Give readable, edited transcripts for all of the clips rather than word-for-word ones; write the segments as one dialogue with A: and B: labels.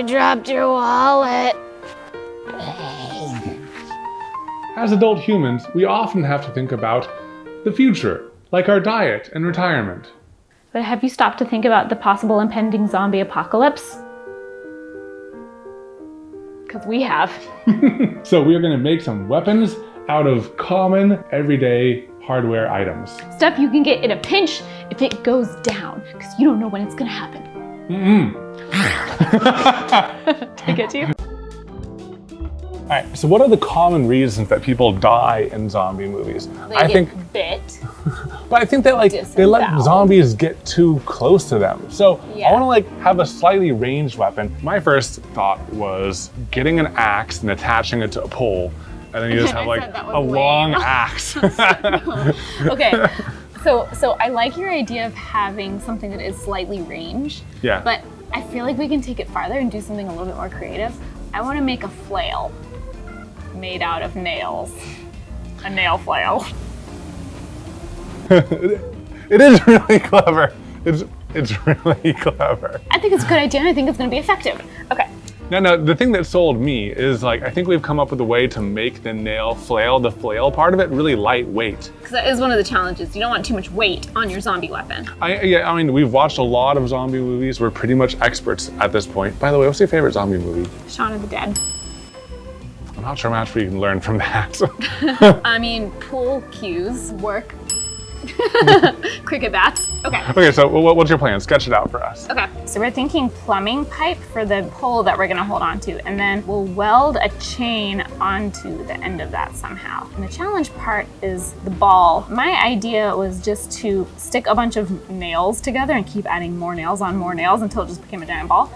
A: You dropped your wallet.
B: As adult humans, we often have to think about the future, like our diet and retirement.
C: But have you stopped to think about the possible impending zombie apocalypse? Because we have.
B: So we are going to make some weapons out of common, everyday hardware items.
C: Stuff you can get in a pinch if it goes down, because you don't know when it's going to happen. Take it to you.
B: All right, so what are the common reasons that people die in zombie movies?
C: They get bit.
B: But I think that they let zombies get too close to them. So I want to have a slightly ranged weapon. My first thought was getting an axe and attaching it to a pole, and then you just have a long axe.
C: Okay, so I like your idea of having something that is slightly ranged.
B: Yeah.
C: But I feel like we can take it farther and do something a little bit more creative. I want to make a flail made out of nails. A nail flail.
B: It is really clever. It's really clever.
C: I think it's a good idea, and I think it's going to be effective. Okay.
B: No, the thing that sold me is I think we've come up with a way to make the nail flail, the flail part of it, really lightweight.
C: Because that is one of the challenges. You don't want too much weight on your zombie weapon.
B: I mean, we've watched a lot of zombie movies. We're pretty much experts at this point. By the way, what's your favorite zombie movie?
C: Shaun of the Dead.
B: I'm not sure how much we can learn from that.
C: I mean, pool cues work. Cricket bats. Okay.
B: Okay, so what's your plan? Sketch it out for us.
C: Okay, so we're thinking plumbing pipe for the pole that we're gonna hold on to, and then we'll weld a chain onto the end of that somehow. And the challenge part is the ball. My idea was just to stick a bunch of nails together and keep adding more nails on more nails until it just became a giant ball.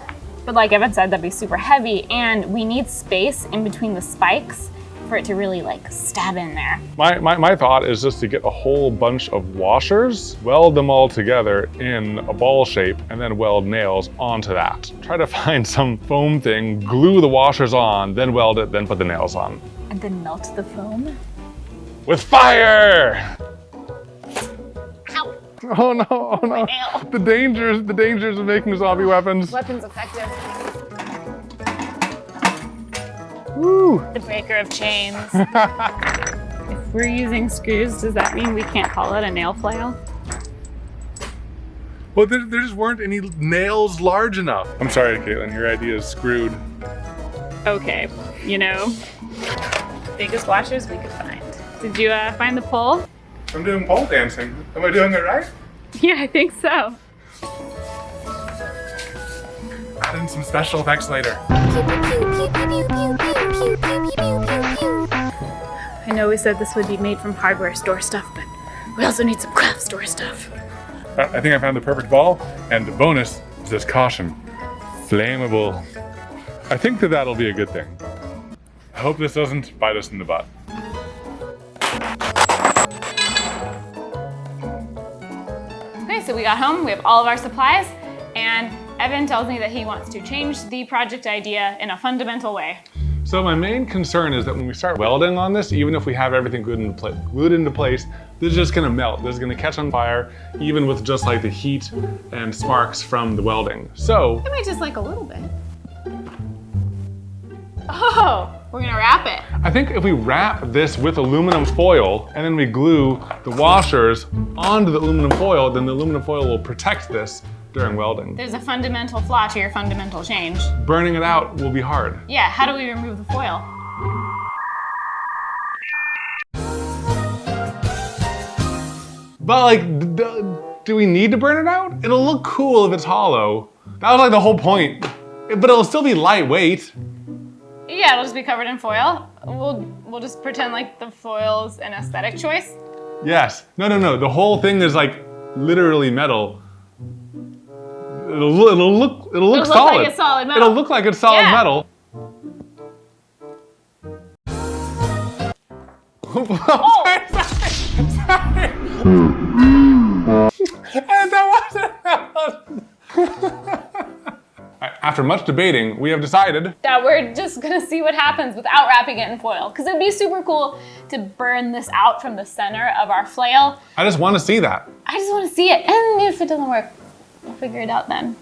C: But like Evan said, that'd be super heavy, and we need space in between the spikes for it to really stab in there.
B: My thought is just to get a whole bunch of washers, weld them all together in a ball shape, and then weld nails onto that. Try to find some foam thing, glue the washers on, then weld it, then put the nails on.
C: And then melt the foam?
B: With fire!
C: Ow.
B: Oh no. The dangers of making zombie weapons.
C: Weapon's effective.
B: Woo.
C: The breaker of chains. If we're using screws, does that mean we can't call it a nail flail?
B: Well, there just weren't any nails large enough. I'm sorry, Katelyn, your idea is screwed.
C: Okay, biggest washers we could find. Did you find the pole?
B: I'm doing pole dancing. Am I doing it right?
C: Yeah, I think so.
B: Add in some special effects later.
C: I know we said this would be made from hardware store stuff, but we also need some craft store stuff.
B: I think I found the perfect ball, and the bonus is this caution. Flammable. I think that'll be a good thing. I hope this doesn't bite us in the butt.
C: Okay, so we got home, we have all of our supplies, and Evan tells me that he wants to change the project idea in a fundamental way.
B: So my main concern is that when we start welding on this, even if we have everything glued into place, this is just gonna melt. This is gonna catch on fire, even with just the heat and sparks from the welding. So
C: it might just a little bit. Oh, we're gonna wrap it.
B: I think if we wrap this with aluminum foil and then we glue the washers onto the aluminum foil, then the aluminum foil will protect this during welding.
C: There's a fundamental flaw to your fundamental change.
B: Burning it out will be hard.
C: Yeah, how do we remove the foil?
B: But do we need to burn it out? It'll look cool if it's hollow. That was the whole point. But it'll still be lightweight.
C: Yeah, it'll just be covered in foil. We'll just pretend the foil's an aesthetic choice.
B: Yes. No. The whole thing is literally metal. It'll look solid.
C: Like it's solid metal.
B: It'll look like it's solid metal.
C: Oh.
B: Sorry. After much debating, we have decided
C: that we're just gonna see what happens without wrapping it in foil. Because it'd be super cool to burn this out from the center of our flail.
B: I just want to see that.
C: I just want to see it. And if it doesn't work, we'll figure it out then.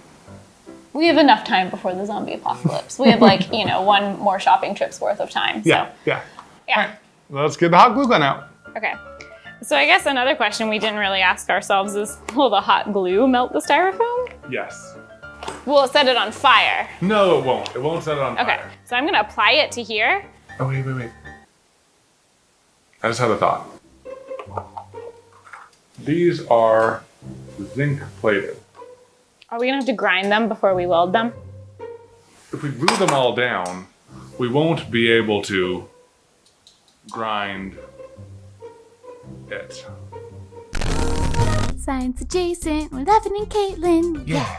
C: We have enough time before the zombie apocalypse. We have like, you know, one more shopping trip's worth of time. So.
B: Yeah. All right, let's get the hot glue gun out.
C: Okay. So I guess another question we didn't really ask ourselves is, will the hot glue melt the styrofoam?
B: Yes.
C: Will it set it on fire?
B: No, it won't. It won't set it on fire.
C: Okay, so I'm gonna apply it to here.
B: Oh, wait. I just had a thought. These are zinc plated.
C: Are we gonna have to grind them before we weld them?
B: If we glue them all down, we won't be able to grind it.
A: Science adjacent with Evan and Katelyn.
B: Yeah.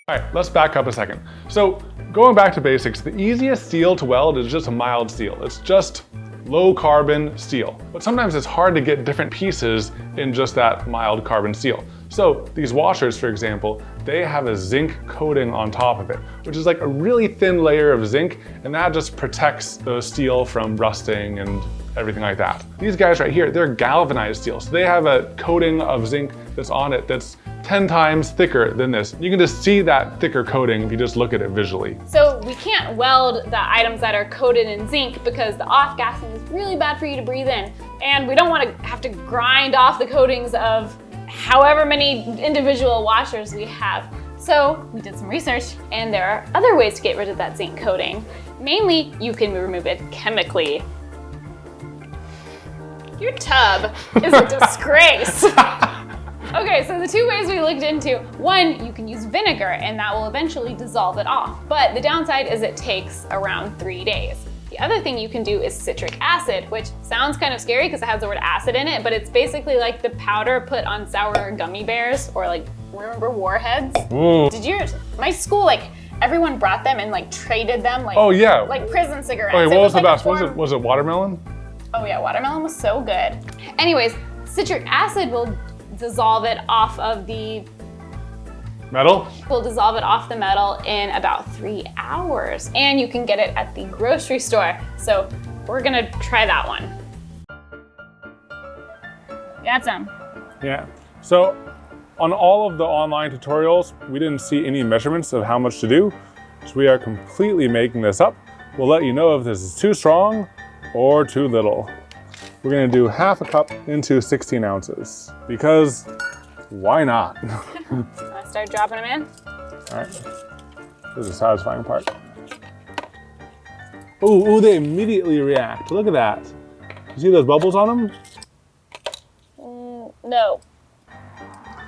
B: All right, let's back up a second. So going back to basics, the easiest steel to weld is just a mild steel. It's just low carbon steel. But sometimes it's hard to get different pieces in just that mild carbon steel. So these washers, for example, they have a zinc coating on top of it, which is like a really thin layer of zinc, and that just protects the steel from rusting and everything like that. These guys right here, they're galvanized steel. So they have a coating of zinc that's on it that's 10 times thicker than this. You can just see that thicker coating if you just look at it visually.
C: So we can't weld the items that are coated in zinc because the off-gassing is really bad for you to breathe in. And we don't want to have to grind off the coatings of however many individual washers we have. So we did some research, and there are other ways to get rid of that zinc coating. Mainly, you can remove it chemically. Your tub is a disgrace. Okay, so the two ways we looked into, one, you can use vinegar and that will eventually dissolve it off. But the downside is it takes around 3 days. The other thing you can do is citric acid, which sounds kind of scary because it has the word acid in it, but it's basically like the powder put on sour gummy bears, or like, remember Warheads?
B: Ooh.
C: My school, like, everyone brought them and like traded them, like,
B: oh yeah,
C: like prison cigarettes.
B: Okay, what was the best?
C: Form...
B: Was it watermelon?
C: Oh yeah, watermelon was so good. Anyways, citric acid will dissolve it off of the
B: metal?
C: We'll dissolve it off the metal in about 3 hours. And you can get it at the grocery store. So we're gonna try that one. Got some.
B: Yeah. So on all of the online tutorials, we didn't see any measurements of how much to do. So we are completely making this up. We'll let you know if this is too strong or too little. We're gonna do half a cup into 16 ounces because why not?
C: Wanna start dropping them in?
B: All right, this is the satisfying part. Ooh, they immediately react. Look at that. You see those bubbles on them?
C: No.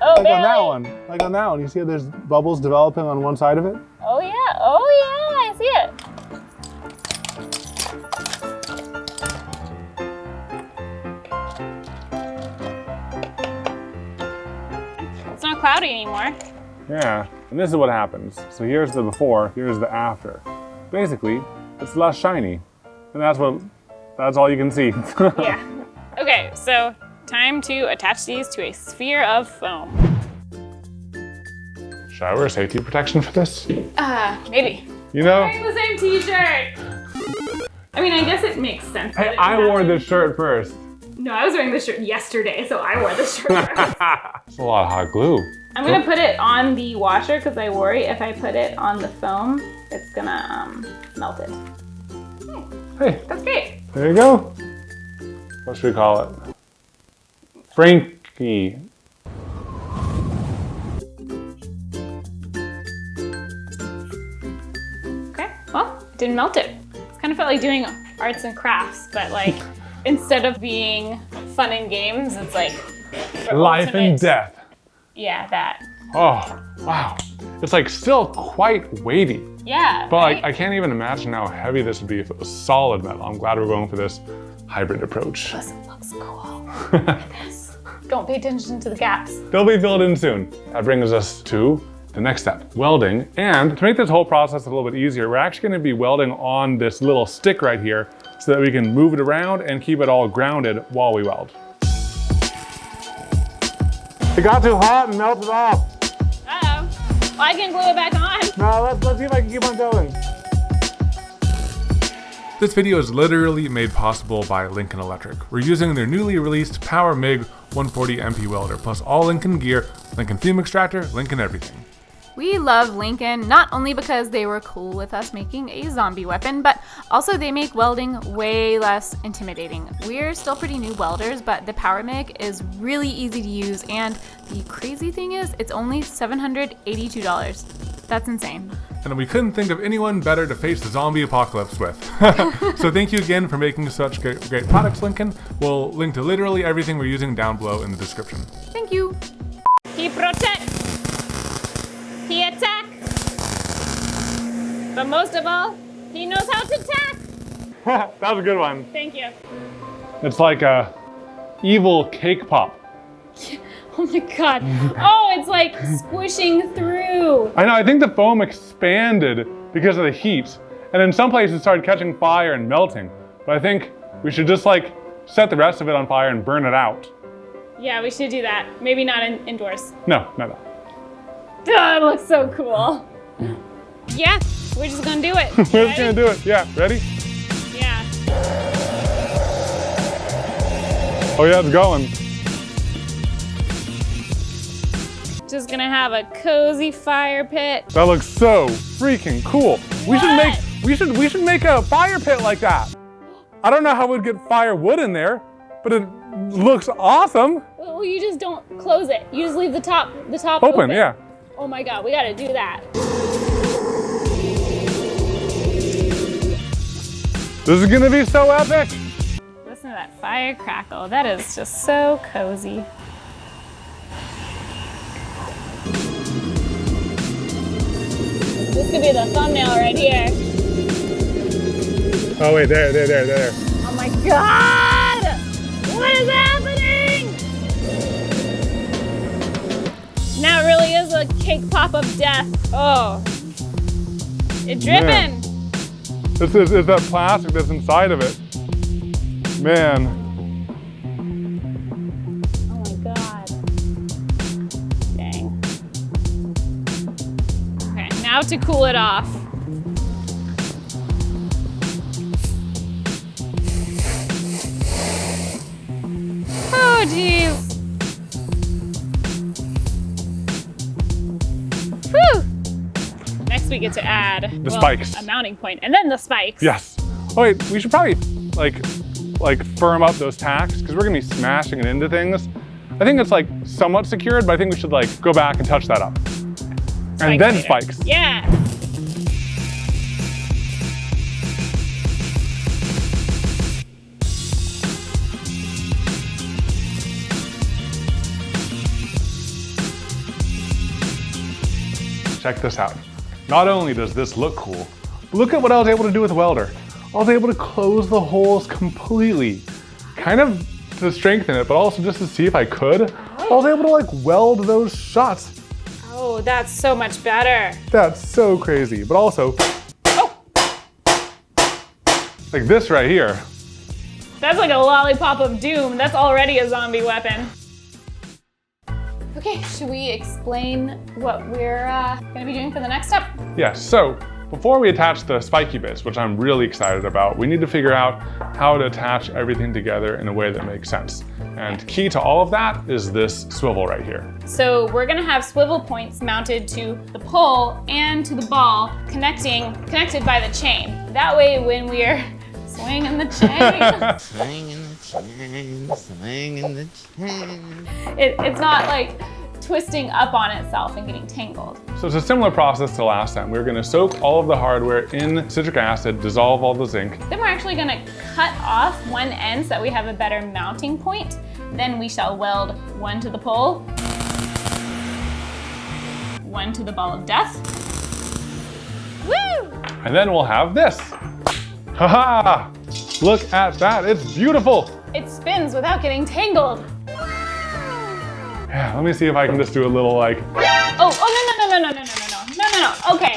C: Oh,
B: like
C: barely.
B: on that one, like on that one. You see there's bubbles developing on one side of it?
C: Oh yeah, I see it. It's not cloudy anymore.
B: Yeah, and this is what happens. So here's the before, here's the after. Basically, it's less shiny. And that's all you can see.
C: Yeah. Okay, so time to attach these to a sphere of foam.
B: Should I wear safety protection for this?
C: Maybe.
B: You know?
C: Wearing the same t-shirt. I mean, I guess it makes sense.
B: Hey, I wore this shirt first.
C: No, I was wearing this shirt yesterday, so I wore this shirt first.
B: It's a lot of hot glue.
C: I'm gonna put it on the washer because I worry if I put it on the foam, it's gonna melt it.
B: Hey,
C: that's great.
B: There you go. What should we call it? Frankie.
C: Okay, well, it didn't melt it. It's kind of felt like doing arts and crafts, but like, instead of being fun and games, it's like
B: life and death.
C: Yeah, that.
B: Oh, wow. It's like still quite weighty.
C: Yeah,
B: but
C: right?
B: like, I can't even imagine how heavy this would be if it was solid metal. I'm glad we're going for this hybrid approach.
C: Plus it looks cool. Look at this. Don't pay attention to the gaps.
B: They'll be filled in soon. That brings us to the next step, welding. And to make this whole process a little bit easier, we're actually gonna be welding on this little stick right here so that we can move it around and keep it all grounded while we weld. It got too hot and melted off.
C: Uh-oh. Well, I can glue it back on.
B: No, let's see if I can keep on going. This video is literally made possible by Lincoln Electric. We're using their newly released Power MIG 140 MP welder, plus all Lincoln gear, Lincoln fume extractor, Lincoln everything.
A: We love Lincoln, not only because they were cool with us making a zombie weapon, but also they make welding way less intimidating. We're still pretty new welders, but the Power MIG is really easy to use, and the crazy thing is, it's only $782. That's insane.
B: And we couldn't think of anyone better to face the zombie apocalypse with. So thank you again for making such great products, Lincoln. We'll link to literally everything we're using down below in the description.
A: Thank you.
C: He protect. He attack. But most of all, he knows how to attack.
B: That was a good one.
C: Thank you.
B: It's like a evil cake pop.
C: Oh my God. Oh, it's like squishing through.
B: I know, I think the foam expanded because of the heat. And in some places it started catching fire and melting. But I think we should just like set the rest of it on fire and burn it out.
C: Yeah, we should do that. Maybe not indoors.
B: No.
C: Duh, it looks so cool. Yeah, we're just gonna do it.
B: We're just gonna do it. Yeah, ready?
C: Yeah.
B: Oh yeah, it's going.
C: Just gonna have a cozy fire pit.
B: That looks so freaking cool. We should make a fire pit like that. I don't know how we'd get firewood in there, but it looks awesome.
C: Well, you just don't close it. You just leave the top
B: Open, yeah.
C: Oh my God, we gotta do that.
B: This is gonna be so epic.
C: Listen to that fire crackle. That is just so cozy. This could be the thumbnail right here.
B: Oh wait, there.
C: Oh my God! What is happening? Now it really is a cake pop of death. Oh, it's dripping.
B: This is that plastic that's inside of it. Man.
C: Oh my God. Dang. Okay, now to cool it off. Oh geez. Whew. Next we get to add
B: The spikes.
C: a mounting point, and then the spikes.
B: Yes. Oh wait, we should probably like firm up those tacks because we're gonna be smashing it into things. I think it's like somewhat secured, but I think we should like go back and touch that up. And then spikes.
C: Yeah.
B: Check this out. Not only does this look cool, but look at what I was able to do with Welder. I was able to close the holes completely. Kind of to strengthen it, but also just to see if I could. I was able to like weld those shut.
C: Oh, that's so much better.
B: That's so crazy. But also, like this right here.
C: That's like a lollipop of doom. That's already a zombie weapon. Okay, should we explain what we're gonna be doing for the next step?
B: Yes, so before we attach the spiky bits, which I'm really excited about, we need to figure out how to attach everything together in a way that makes sense. And key to all of that is this swivel right here.
C: So we're gonna have swivel points mounted to the pole and to the ball, connected by the chain. That way when we're swinging the chain,
D: Swinging the chain, swinging the chain.
C: it's not like twisting up on itself and getting tangled.
B: So it's a similar process to last time. We're gonna soak all of the hardware in citric acid, dissolve all the zinc.
C: Then we're actually gonna cut off one end so that we have a better mounting point. Then we shall weld one to the pole, one to the ball of death. Woo!
B: And then we'll have this. Haha! Look at that, it's beautiful.
C: It spins without getting tangled.
B: Yeah, let me see if I can just do a little like.
C: Oh, no. Okay.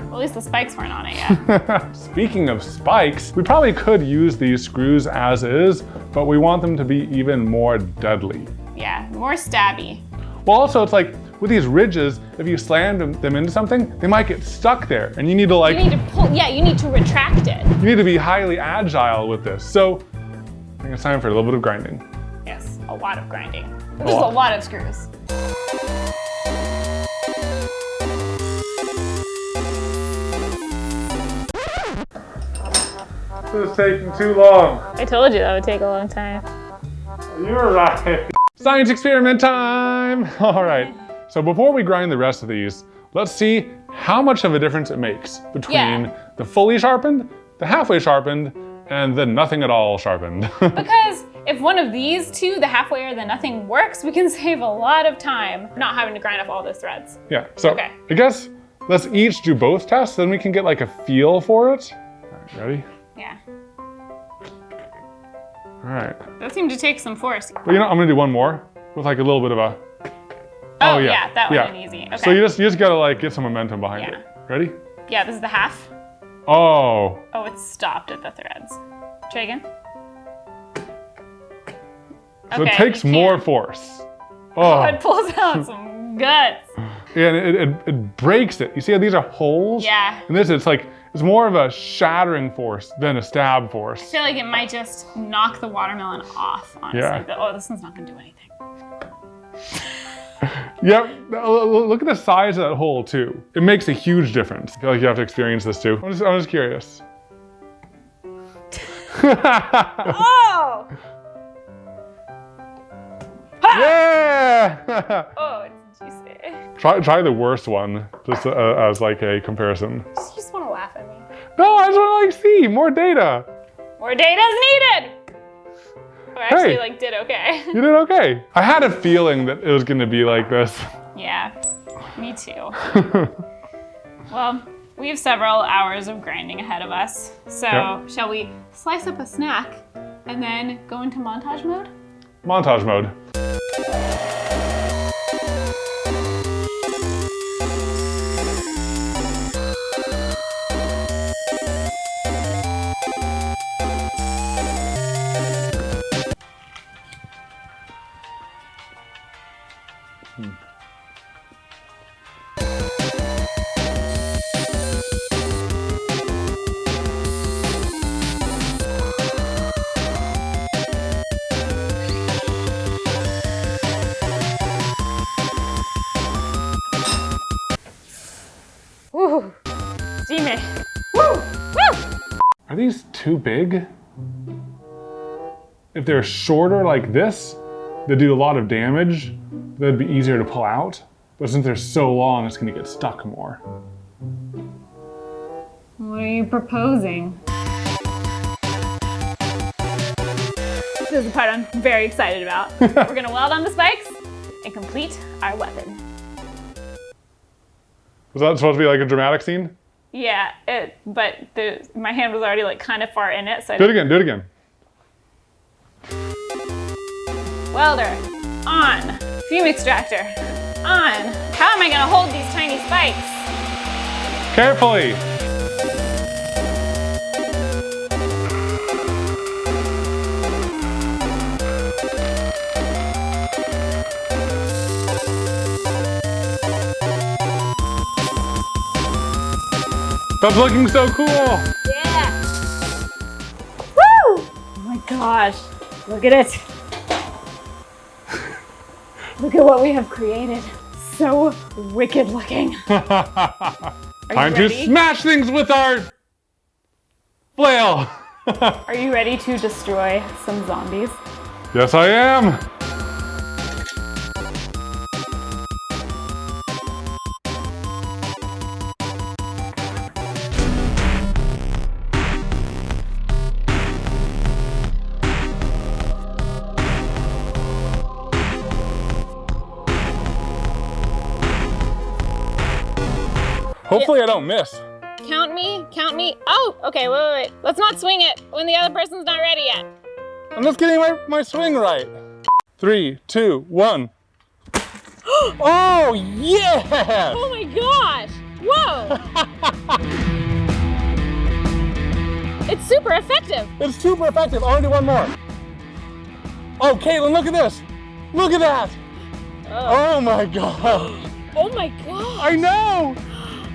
C: Well, at least the spikes weren't on it yet.
B: Speaking of spikes, we probably could use these screws as is, but we want them to be even more deadly.
C: Yeah, more stabby.
B: Well, also it's like with these ridges, if you slam them into something, they might get stuck there, and you need to like.
C: You need to pull. Yeah, you need to retract it.
B: You need to be highly agile with this. So I think it's time for a little bit of grinding.
C: Yes. a lot of grinding. This is a lot of screws.
B: This is taking too long.
C: I told you that would take a long time.
B: You're right. Science experiment time. All right. So before we grind the rest of these, let's see how much of a difference it makes between the fully sharpened, the halfway sharpened, and the nothing at all sharpened.
C: Because if one of these two, the halfway or the nothing, works, we can save a lot of time not having to grind up all those threads.
B: Yeah, so I guess let's each do both tests, then we can get like a feel for it. All right, ready?
C: Yeah.
B: All right.
C: That seemed to take some force.
B: Well, you know, I'm gonna do one more with like a little bit of a.
C: Oh yeah, that wasn't easy. Okay.
B: So you just gotta like get some momentum behind it. Ready?
C: Yeah, this is the half.
B: Oh.
C: Oh, it stopped at the threads. Try again.
B: So it takes more force. Oh,
C: it pulls out some guts.
B: Yeah, and it breaks it. You see how these are holes?
C: Yeah.
B: And this, it's more of a shattering force than a stab force.
C: I feel like it might just knock the watermelon off, honestly.
B: Yeah.
C: Oh, this one's not gonna do anything.
B: Yep, look at the size of that hole too. It makes a huge difference. I feel like you have to experience this too. I'm just curious.
C: Oh!
B: Yeah!
C: Oh, did you say?
B: Try the worst one, just as like a comparison.
C: You just want to laugh at me.
B: No, I just want to like see more data.
C: More data is needed. Oh, I actually like did okay.
B: You did okay. I had a feeling that it was gonna be like this.
C: Yeah, me too. Well, we have several hours of grinding ahead of us. So shall we slice up a snack and then go into montage mode?
B: Montage mode.
C: Woo! Steamy. Woo! Woo!
B: Are these too big? If they're shorter like this, they do a lot of damage. That'd be easier to pull out. But since they're so long, it's gonna get stuck more.
C: What are you proposing? This is the part I'm very excited about. We're gonna weld on the spikes and complete our weapon.
B: Was that supposed to be like a dramatic scene?
C: Yeah, but my hand was already like kind of far in it, so
B: do it again, do it again.
C: Welder, on. Fume extractor, on. How am I gonna hold these tiny spikes?
B: Carefully. That's looking so cool.
C: Yeah. Woo! Oh my gosh, look at it. Look at what we have created. So wicked looking.
B: Time to smash things with our flail.
C: Are you ready to destroy some zombies?
B: Yes, I am. Hopefully I don't miss.
C: Count me, count me. Oh, okay, wait. Let's not swing it when the other person's not ready yet.
B: I'm just getting my swing right. 3, 2, 1. Oh, yeah!
C: Oh my gosh, whoa! It's super effective.
B: It's super effective, I want to do one more. Oh, Katelyn, look at this. Look at that. Oh my God.
C: Oh my God.
B: I know.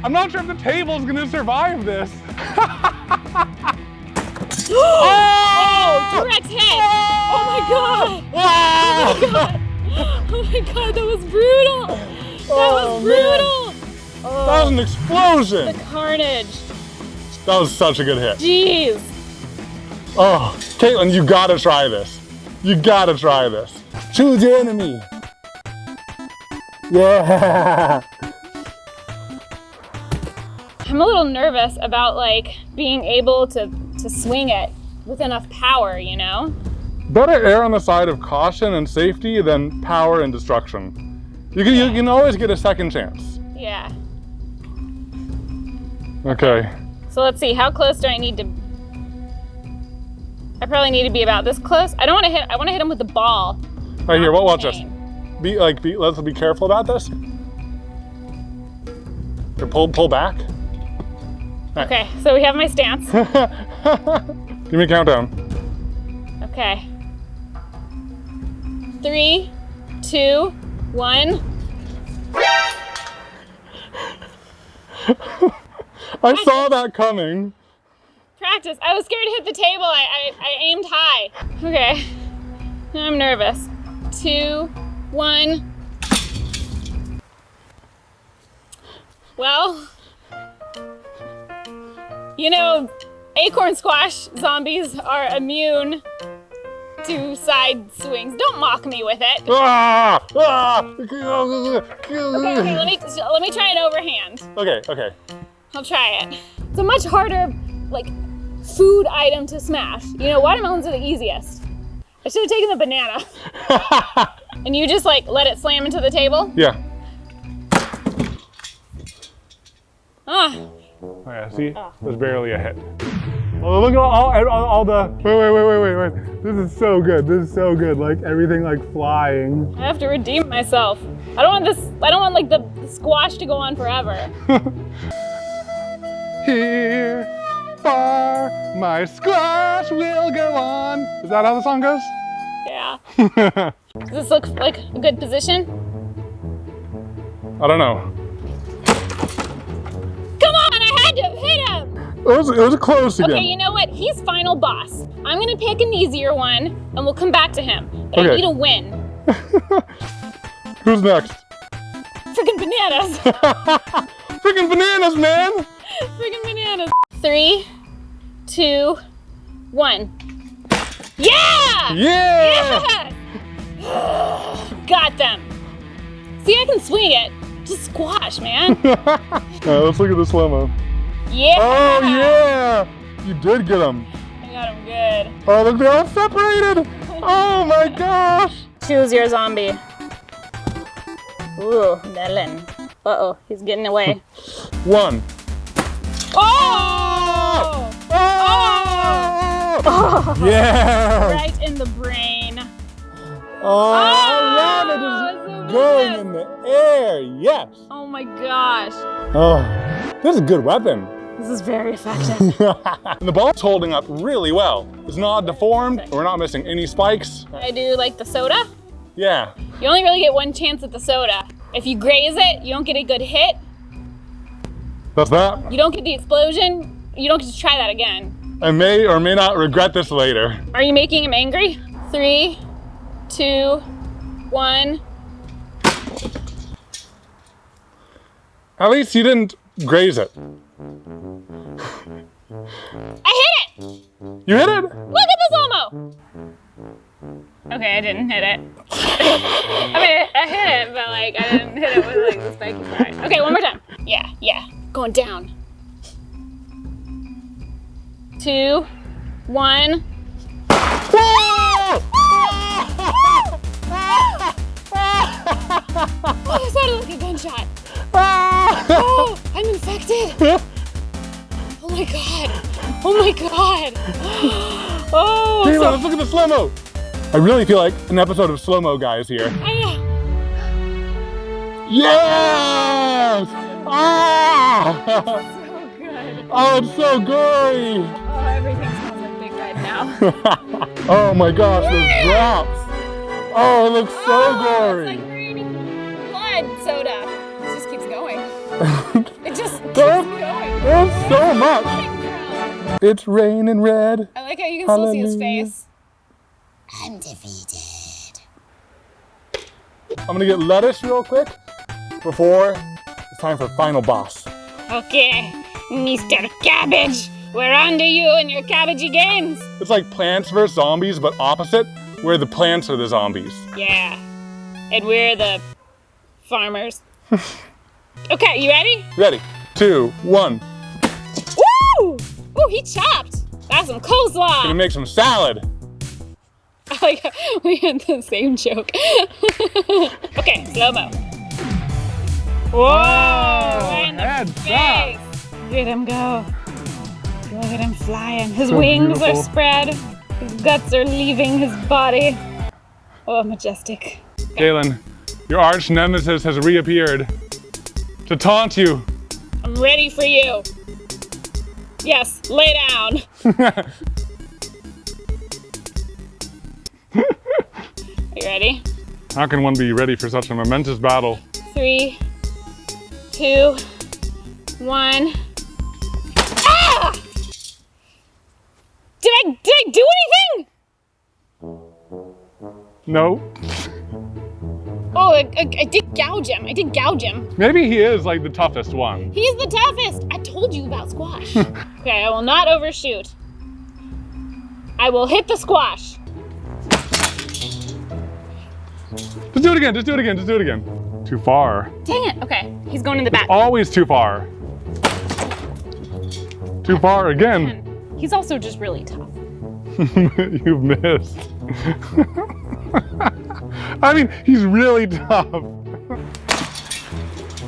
B: I'm not sure if the table's gonna survive this. Oh!
C: Oh, direct hit. Oh my god. Oh my god. Oh my god, that was brutal. That was brutal.
B: Oh. That was an explosion.
C: The carnage.
B: That was such a good hit.
C: Jeez.
B: Oh, Katelyn, you gotta try this. You gotta try this. Choose your enemy. Yeah.
C: I'm a little nervous about like being able to swing it with enough power, you know?
B: Better err on the side of caution and safety than power and destruction. You can always get a second chance.
C: Yeah.
B: Okay.
C: So let's see, how close do I need to? I probably need to be about this close. I want to hit him with the ball.
B: Right here, watch this. Let's be careful about this. Here, pull back. Right.
C: Okay, so we have my stance.
B: Give me a countdown.
C: Okay. 3, 2, 1.
B: I saw that coming.
C: Practice. I was scared to hit the table. I aimed high. Okay. Now I'm nervous. 2, 1. Well, you know, acorn squash zombies are immune to side swings. Don't mock me with it.
B: Ah! Ah!
C: Okay, let me try it overhand.
B: Okay.
C: I'll try it. It's a much harder, like, food item to smash. You know, watermelons are the easiest. I should have taken the banana. And you just like let it slam into the table?
B: Yeah.
C: Ah.
B: Oh yeah, see? There's barely a hit. Oh, look at all the, wait. This is so good. This is so good. Like everything like flying.
C: I have to redeem myself. I don't want like the squash to go on forever.
B: Here, far, my squash will go on. Is that how the song goes?
C: Yeah. Does this look like a good position?
B: I don't know.
C: Come on, I had to hit him!
B: It was close again.
C: Okay, you know what? He's final boss. I'm gonna pick an easier one, and we'll come back to him. But
B: Okay.
C: I need a win.
B: Who's next?
C: Freaking bananas!
B: Freaking bananas, man!
C: Freaking bananas! 3, 2, 1. Yeah!
B: Yeah!
C: Yeah! Got them. See, I can swing it. Just squash, man.
B: Alright, let's look at the slow-mo.
C: Yeah!
B: Oh, yeah! You did get them.
C: I got him good.
B: Oh, look, they're all separated! Oh my gosh!
C: Choose your zombie. Ooh, melon. Uh-oh, he's getting away.
B: 1.
C: Oh!
B: Oh! Yeah!
C: Right in the brain.
B: Oh, I love it! Just going in the air, yes!
C: Oh my gosh.
B: Oh, this is a good weapon.
C: This is very effective.
B: And the ball's holding up really well. It's not deformed, we're not missing any spikes.
C: I do like the soda.
B: Yeah.
C: You only really get one chance at the soda. If you graze it, you don't get a good hit.
B: That's that.
C: You don't get the explosion. You don't get to try that again.
B: I may or may not regret this later.
C: Are you making him angry? 3, 2, 1.
B: At least you didn't graze it.
C: I hit it!
B: You hit it?
C: Look at this Elmo! Okay, I didn't hit it. I mean, I hit it, but like, I didn't hit it with like the spiky part. Okay, one more time. Yeah. Going down. 2, 1.
B: Whoa!
C: Oh, that sounded like a gunshot. Oh, I'm infected. Oh my god. Oh my god. Oh,
B: Katelyn,
C: so,
B: let's look at the slow-mo. I really feel like an episode of Slow-Mo Guys here.
C: I know.
B: Yes! Ah!
C: So good.
B: Oh, it's so gory.
C: Oh, everything smells like Big Red now.
B: Oh my gosh, those drops. Oh, it looks so gory.
C: It's like raining blood soda. It just keeps going. It just keeps
B: There's
C: going.
B: there's so much. It's raining red.
C: I like how you can still see his face.
D: Undefeated.
B: I'm gonna get lettuce real quick before it's time for final boss.
C: Okay, Mr. Cabbage, we're on to you and your cabbagey games.
B: It's like Plants vs. Zombies, but opposite, where the plants are the zombies.
C: Yeah, and we're the farmers. Okay, you ready?
B: Ready, 2, 1.
C: Woo! Ooh, he chopped. That's some coleslaw.
B: Gonna make some salad.
C: Like, we had the same joke. Okay, slow-mo. Whoa! Right in the
B: heads
C: face. Look at him go. Look at him flying. His
B: So
C: wings
B: beautiful.
C: are spread. His guts are leaving his body. Oh, majestic.
B: Katelyn, your arch nemesis has reappeared to taunt you.
C: I'm ready for you. Yes, lay down. Are you ready?
B: How can one be ready for such a momentous battle?
C: 3, 2, 1. Ah! Did I do anything?
B: No.
C: Oh, I did gouge him. I did gouge him.
B: Maybe he is like the toughest one.
C: He's the toughest. I told you about squash. Okay, I will not overshoot. I will hit the squash.
B: Just do it again, just do it again, just do it again. Too far.
C: Dang it. Okay, he's going in the back.
B: Always too far. Too far again.
C: And he's also just really tough.
B: You've missed. I mean, he's really tough.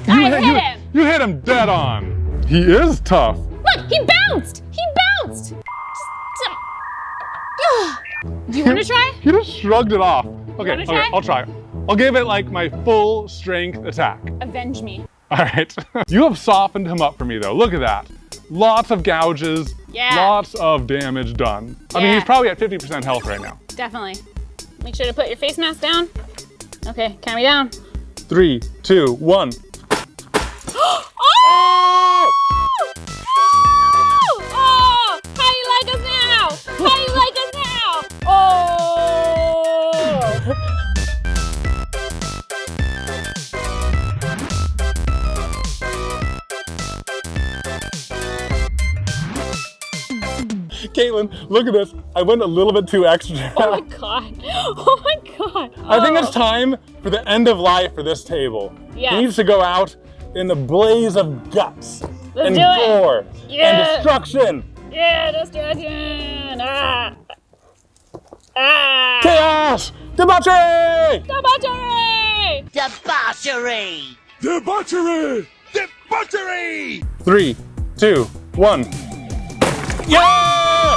C: I hit him.
B: You hit him dead on. He is tough.
C: Look, he bounced. He bounced. Do you want to try?
B: He just shrugged it off. Okay,
C: wanna try?
B: I'll try. I'll give it like my full strength attack.
C: Avenge me.
B: All right. You have softened him up for me though. Look at that. Lots of gouges.
C: Yeah.
B: Lots of damage done. I mean,
C: Yeah.
B: he's probably at 50% health right now.
C: Definitely. Make sure to put your face mask down. Okay, count me down.
B: 3, 2, 1.
C: Oh! Oh! How do you like us now? How do you like us now? Oh!
B: Katelyn, look at this. I went a little bit too extra.
C: Oh my god. Oh my god.
B: I think it's time for the end of life for this table.
C: Yes.
B: He needs to go out in the blaze of guts and
C: do it.
B: gore
C: Yeah.
B: and destruction.
C: Yeah, destruction. Ah. Ah.
B: Chaos! Debauchery!
C: Debauchery!
D: Debauchery!
B: Debauchery!
D: Debauchery!
B: 3, 2, 1. Yeah!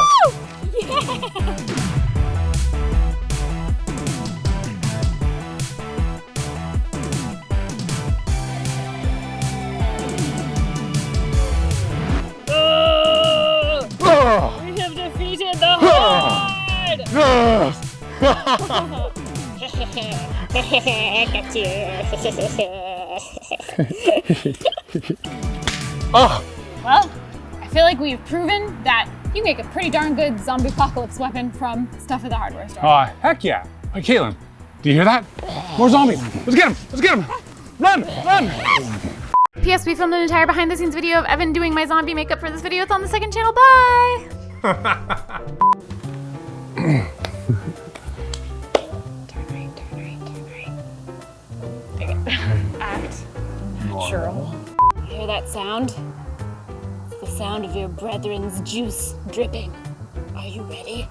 C: Oh, we have defeated the Horde!
B: Yes!
C: Got you.
B: Oh,
C: Well, I feel like we've proven that you make a pretty darn good zombie apocalypse weapon from stuff at the hardware store.
B: Heck yeah. Hey, Katelyn, do you hear that? More zombies. Let's get him. Let's get him. Run, run.
A: P.S. We filmed an entire behind the scenes video of Evan doing my zombie makeup for this video. It's on the second channel. Bye!
C: Turn right. Okay. Act natural. You hear that sound? It's the sound of your brethren's juice dripping. Are you ready?